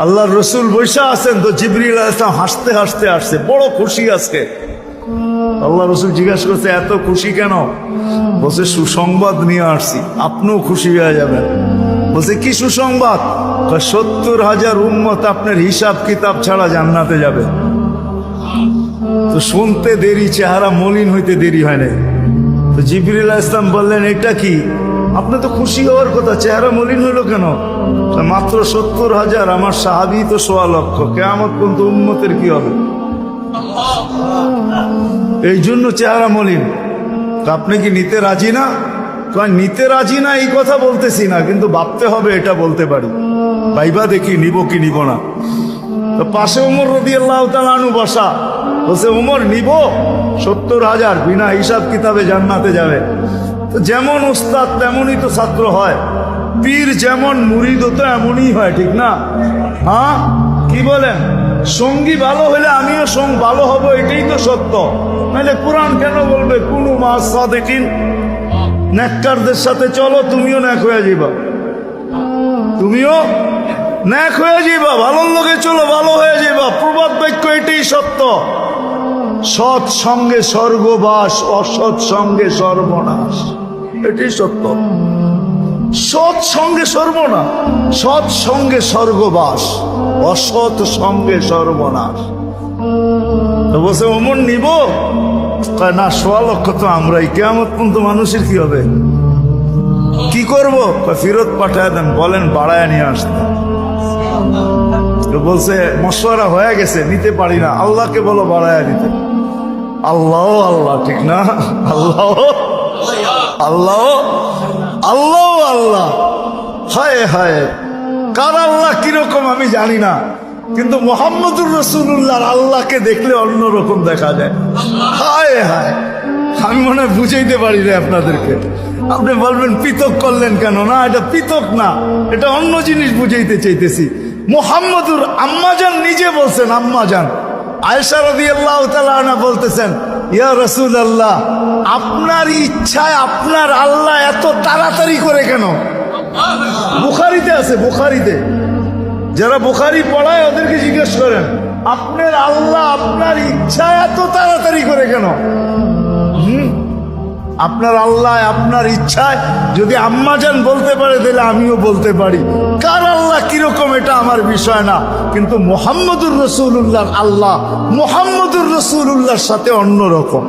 আল্লাহর রসুল বৈশা আছেন, তো জিবরিল আলাইহিস সালাম হাসতে হাসতে আসছে, বড় খুশি আজকে। আল্লাহ রসুল জিজ্ঞাসা করছে এত খুশি কেন? বলছে সুসংবাদ নিয়ে আসছি, আপনিও খুশি হয়ে যাবেন। বলছে কি সুসংবাদ? 70,000 উম্মত আপনার হিসাব কিতাব ছাড়া জান্নাতে যাবে। তো শুনতে দেরি, চেহারা মলিন হইতে দেরি হয় না। তো জিবরিল আলাইহিস সালাম বললেন এটা কি? আপনি তো খুশি হওয়ার কথা, চেহারা মলিন হইল কেন? মাত্র 70,000, আমার সাহাবী তো 1.25 লক্ষ, কিয়ামত পর্যন্ত উম্মতের কি হবে? এই জন্য চেহারা মলিন। আপনি কি নিতে রাজি না? নিতে রাজি না এই কথা বলতেছি না, কিন্তু ভাবতে হবে এটা বলতে পারি। ভাইবা দেখি নিব কি নিব না। তো পাশে ওমর রাদিয়াল্লাহু তাআলা আনহু বসা, বলছে ওমর নিব 70,000, বিনা হিসাব কিতাবে জান্নাতে যাবে। তো যেমন উস্তাদ তেমনই তো ছাত্র হয়, পীর যেমন মুরিদ তো এমনই হয়, ঠিক না? হ্যাঁ, কি বলেন? সঙ্গী ভালো হলে আমিও ভালো হব, এটাই তো সত্য। নাহলে কোরআন কেন বলবে কুনু মা'আস সাদিকিন? নেককারদের সাথে চলো, তুমিও নেক হয়ে যাবা, তুমিও নেক হয়ে যাবা। ভালোর লোকে চলো, ভালো হয়ে যাবা। প্রবাদ বাক্য এটাই সত্য। সৎ সঙ্গে স্বর্গবাস, অসৎ সঙ্গে সর্বনাশ, এটাই সত্য। সৎ সঙ্গে সর্বনাশ, সৎ সঙ্গে স্বর্গবাস, অসৎ সঙ্গে সর্বনাশ। তো বলছে ওমর নিব না? 1.25 লক্ষ তো আমরাই, কিয়ামত পর্যন্ত মানুষের কি হবে? কি করবো? ফেরত পাঠায় দেন, বলেন বাড়ায় নিয়ে আসতে। তো বলছে মশওয়ারা হয়ে গেছে, নিতে পারি না, আল্লাহকে বলো বাড়ায় নিতে। আল্লাহ আল্লাহ, ঠিক না? আল্লাহ আল্লাহ আল্লাহ আল্লাহ, হায় হায়, কার আল্লাহ কিরকম আমি জানি না, কিন্তু মুহাম্মদুর রাসূলুল্লাহর আল্লাহকে দেখলে অন্যরকম দেখা যায়। হায় হায়, আমি মনে হয় বুঝাইতে পারি না আপনাদেরকে। আপনি বলবেন পৃথক করলেন কেন? না, এটা পৃথক না, এটা অন্য জিনিস বুঝাইতে চাইতেছি। মুহাম্মদুর আম্মাজান নিজে বলছেন, আম্মাজান আয়েশা রাদিয়াল্লাহু তাআলা আনহা বলতেছেন, ইয়া রাসূলুল্লাহ, আপনার ইচ্ছায় আপনার আল্লাহ এত তাড়াতাড়ি করে কেন? বুখারীতে আছে, বুখারীতে। যারা বুখারী পড়ায় ওদেরকে জিজ্ঞেস করেন, আপনার আল্লাহ আপনার ইচ্ছায় এত তাড়াতাড়ি করে কেন? আপনার আল্লাহ আপনার ইচ্ছায় যদি আম্মাজান বলতে পারে, তাহলে আমিও বলতে পারি। কার আল্লাহ কিরকম এটা আমার বিষয় না, কিন্তু মুহাম্মদুর রাসূলুল্লাহর আল্লাহ মুহাম্মদুর রাসূলুল্লাহর সাথে অন্যরকম।